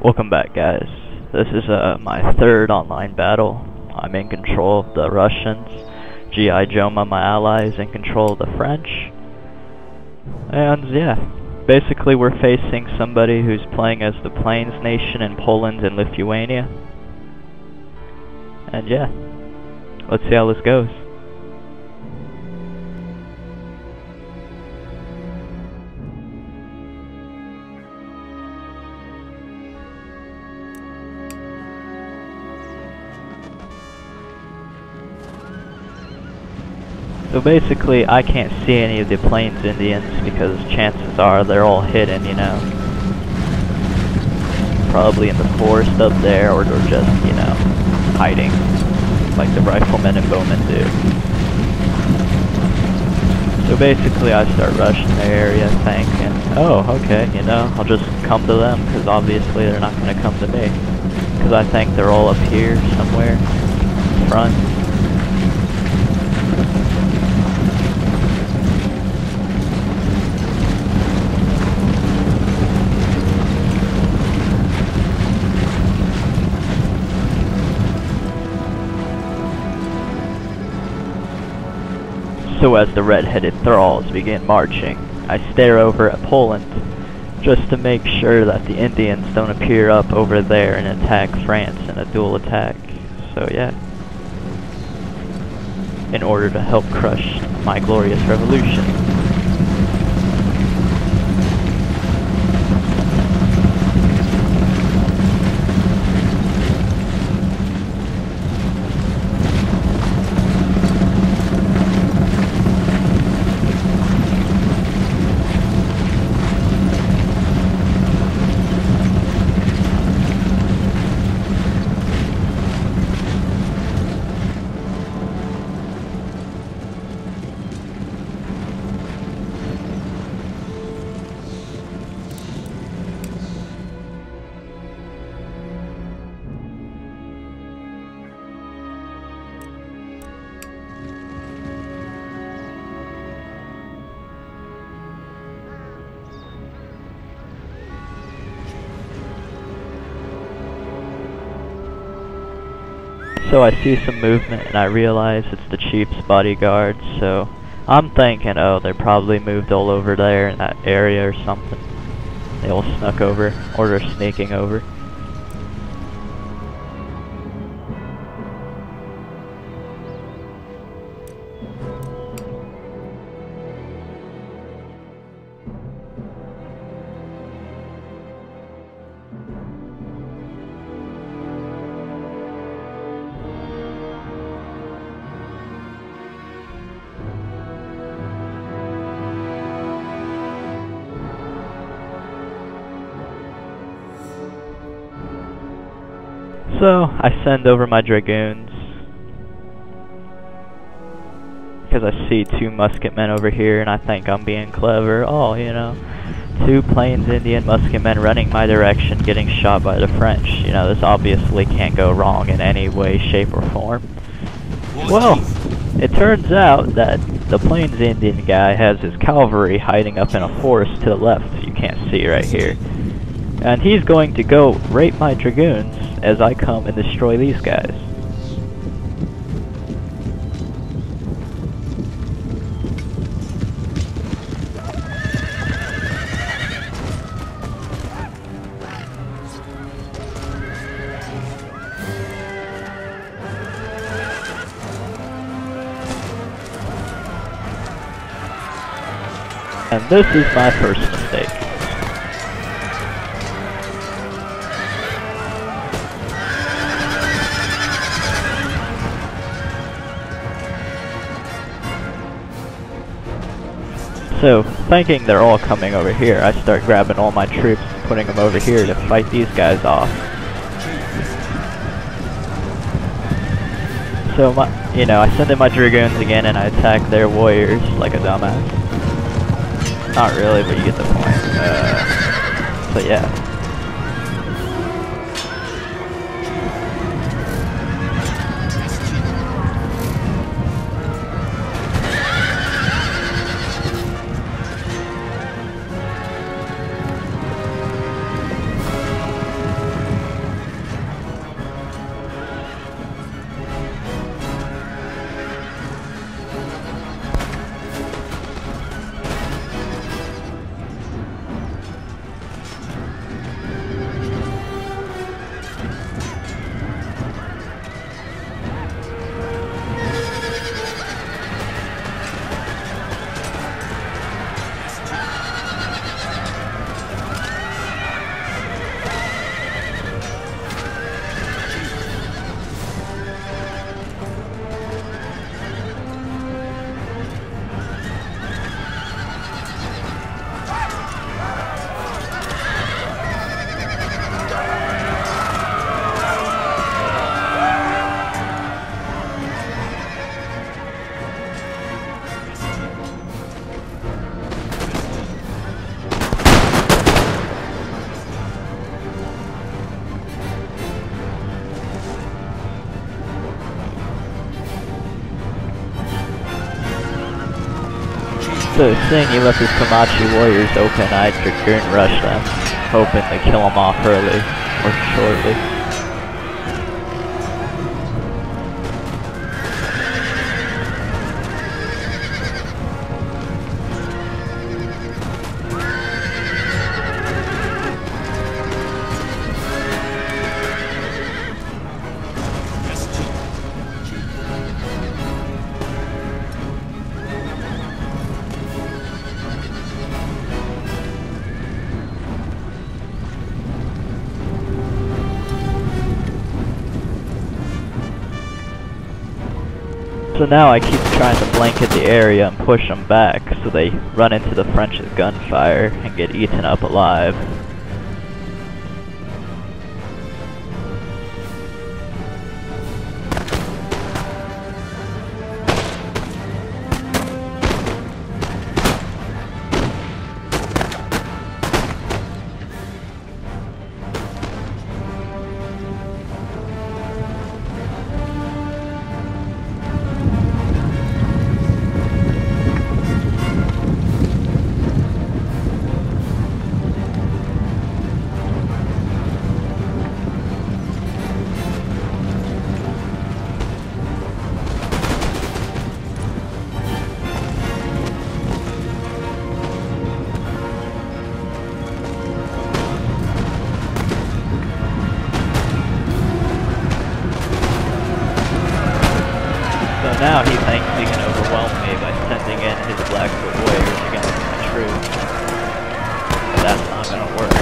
Welcome back, guys. This is my third online battle. I'm in control of the Russians. Gijoema, my ally, is in control of the French. And yeah, basically we're facing somebody who's playing as the Plains Nation in Poland and Lithuania. And yeah, let's see how this goes. So basically, I can't see any of the Plains Indians because chances are they're all hidden, you know. Probably in the forest up there, or they're just, you know, hiding, like the riflemen and bowmen do. So basically, I start rushing the area thinking, oh, okay, you know, I'll just come to them, because obviously they're not going to come to me. Because I think they're all up here somewhere, in front. So as the red-headed thralls begin marching, I stare over at Poland, just to make sure that the Indians don't appear up over there and attack France in a dual attack. So yeah, in order to help crush my glorious revolution. So I see some movement and I realize it's the chief's bodyguards, so I'm thinking, oh, they probably moved all over there in that area or something. They all snuck over, or they're sneaking over. So, I send over my dragoons, because I see two musketmen over here and I think I'm being clever. Oh, you know, two Plains Indian musketmen running my direction getting shot by the French. You know, this obviously can't go wrong in any way, shape, or form. Well, it turns out that the Plains Indian guy has his cavalry hiding up in a forest to the left, you can't see right here. And he's going to go rape my dragoons as I come and destroy these guys. And this is my first mistake. So, thinking they're all coming over here, I start grabbing all my troops and putting them over here to fight these guys off. So, you know, I send in my dragoons again and I attack their warriors like a dumbass. Not really, but you get the point. So yeah. So seeing he left his Comanche warriors open, I dragoon rushed them, hoping to kill them off early or shortly. So now I keep trying to blanket the area and push them back so they run into the French's gunfire and get eaten up alive. Now he thinks he can overwhelm me by sending in his Blackfoot warriors against my troops. But that's not gonna work.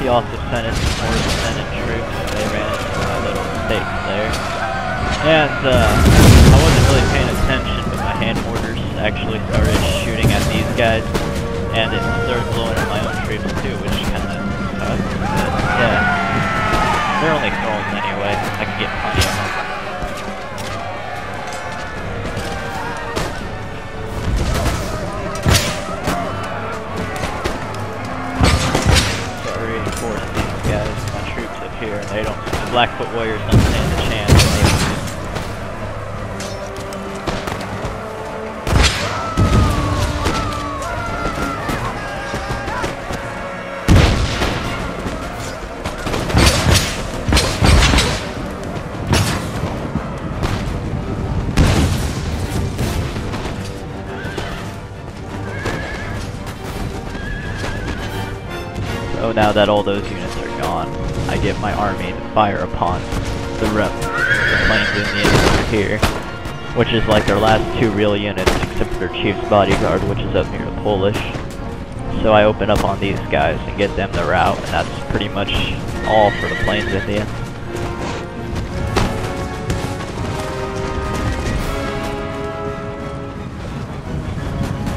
He also sent in some more descendant troops. They ran into my little stakes there. And I wasn't really paying attention, but my hand mortars actually started shooting at these guys, and it started blowing up my own troops too, which kind of sucks, but yeah. They're only thralls anyway, I can get plenty of them. So I reinforced these guys, my troops up here, and they don't, the Blackfoot warriors don't stand a chance. So now that all those units are gone, I get my army to fire upon the Plains Indians over here, which is like their last two real units except for their chief's bodyguard, which is up near the Polish. So I open up on these guys and get them the rout, and that's pretty much all for the Plains Indians.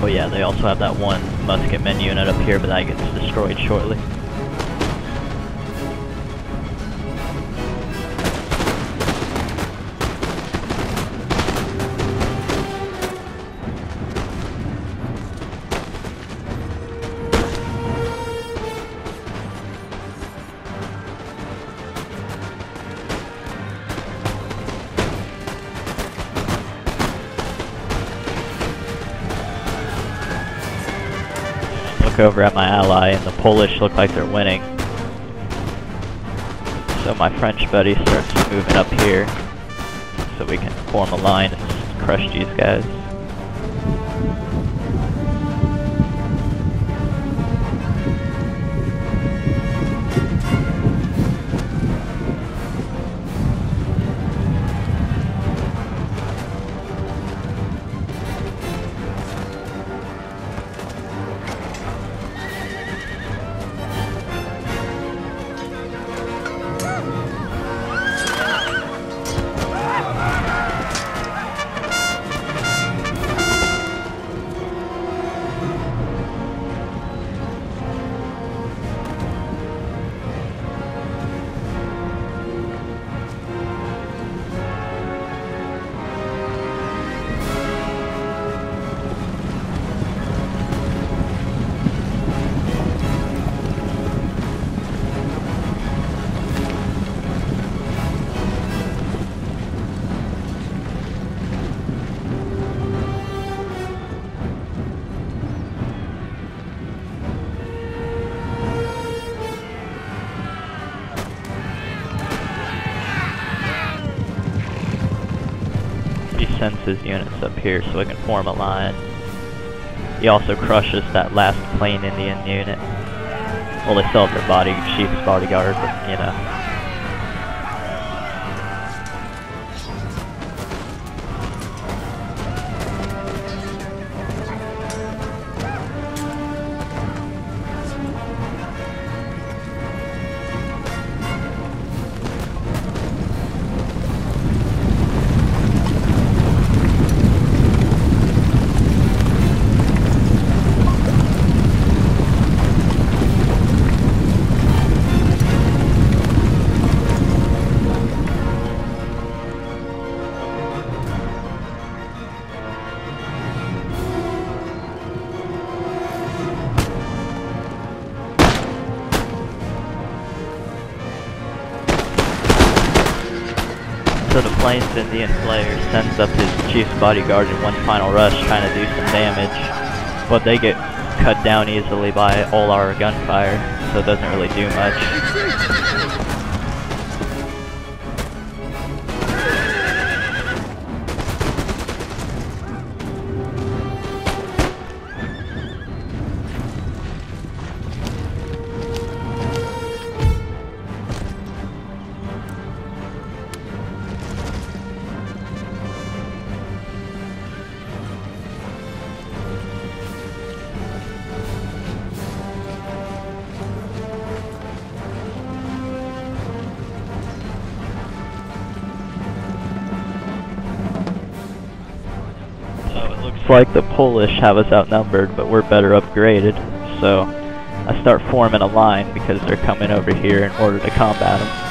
Oh yeah, they also have that one musketman unit up here, but that gets destroyed shortly. Over at my ally, and the Polish look like they're winning. So my French buddy starts moving up here so we can form a line and crush these guys. He sends his units up here so we can form a line. He also crushes that last Plain Indian unit. Well, they still have their chief's bodyguard, but, you know. So the Plains Indian player sends up his chief's bodyguard in one final rush trying to do some damage, but they get cut down easily by all our gunfire, so it doesn't really do much. Like the Polish have us outnumbered, but we're better upgraded, so I start forming a line because they're coming over here in order to combat them.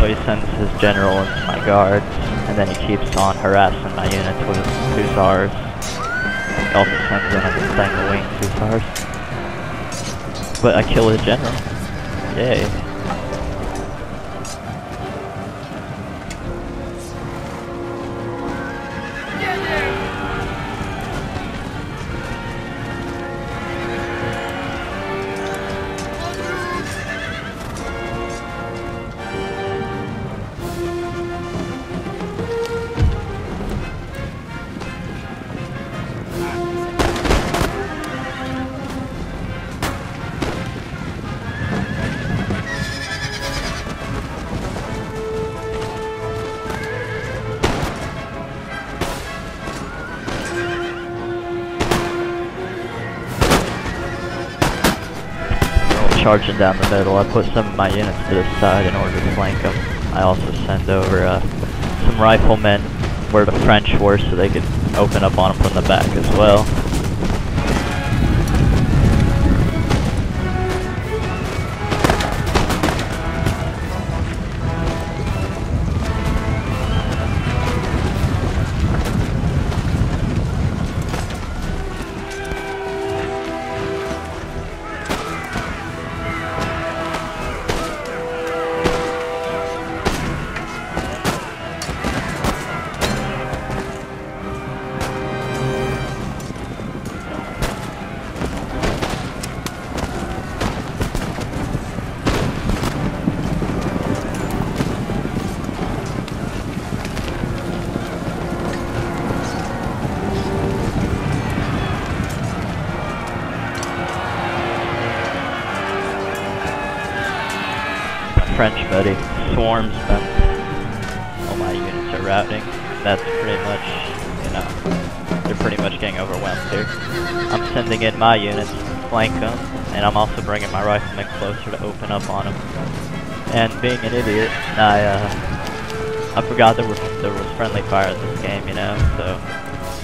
He sends his general into my guards, and then he keeps on harassing my units with his hussars. He also sends in his Tangle-winged hussars. But I kill his general. Yay. Charging down the middle, I put some of my units to the side in order to flank them. I also send over some riflemen where the French were so they could open up on them from the back as well. French buddy swarms them. All my units are routing. That's pretty much, you know, they're pretty much getting overwhelmed here. I'm sending in my units to flank them, and I'm also bringing my riflemen closer to open up on them. And being an idiot, I forgot there was friendly fire in this game, you know, so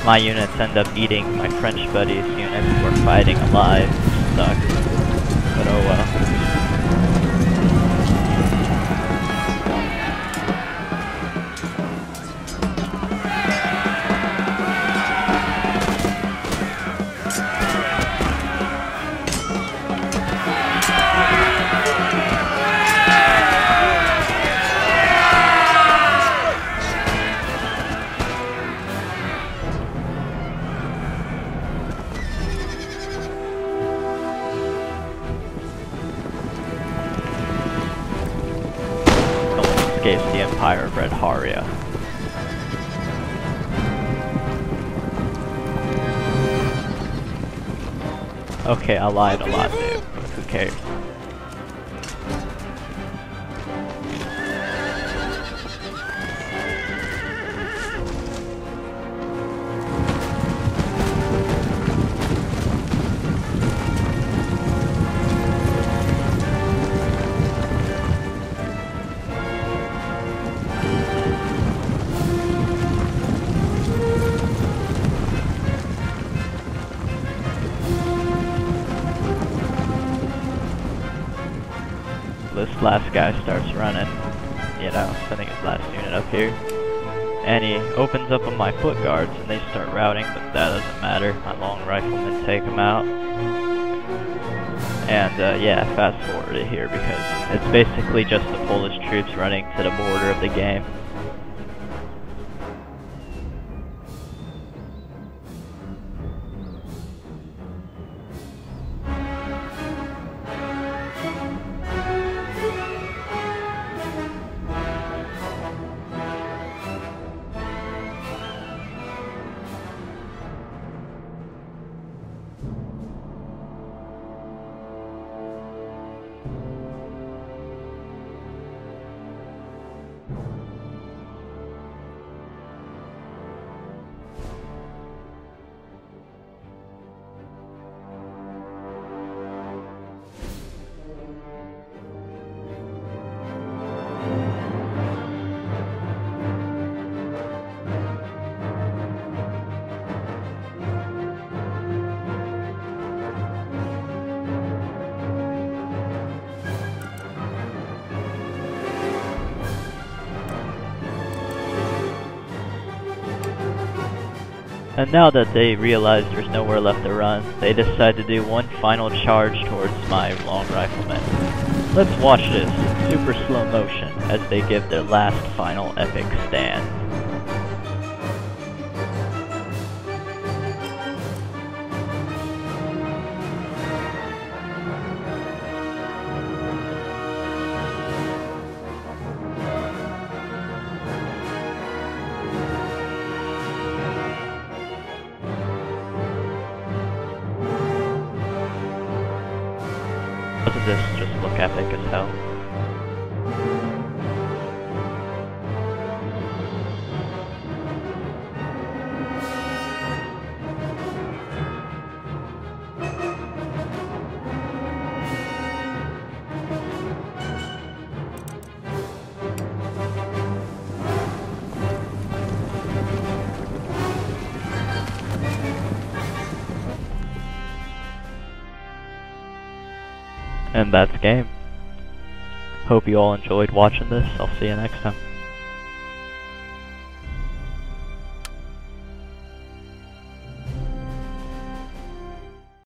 my units end up eating my French buddies' units who are fighting alive. Sucks. But oh well. Escapes the Empire of Red Haria. Okay, I lied a lot, dude. Who cares? This last guy starts running, you know, sending his last unit up here. And he opens up on my foot guards and they start routing, but that doesn't matter. My long riflemen take them out. And yeah, fast forward it here because it's basically just the Polish troops running to the border of the game. And now that they realize there's nowhere left to run, they decide to do one final charge towards my long riflemen. Let's watch this in super slow motion as they give their last final epic stand. Doesn't this just look epic as hell? And that's game. Hope you all enjoyed watching this. I'll see you next time.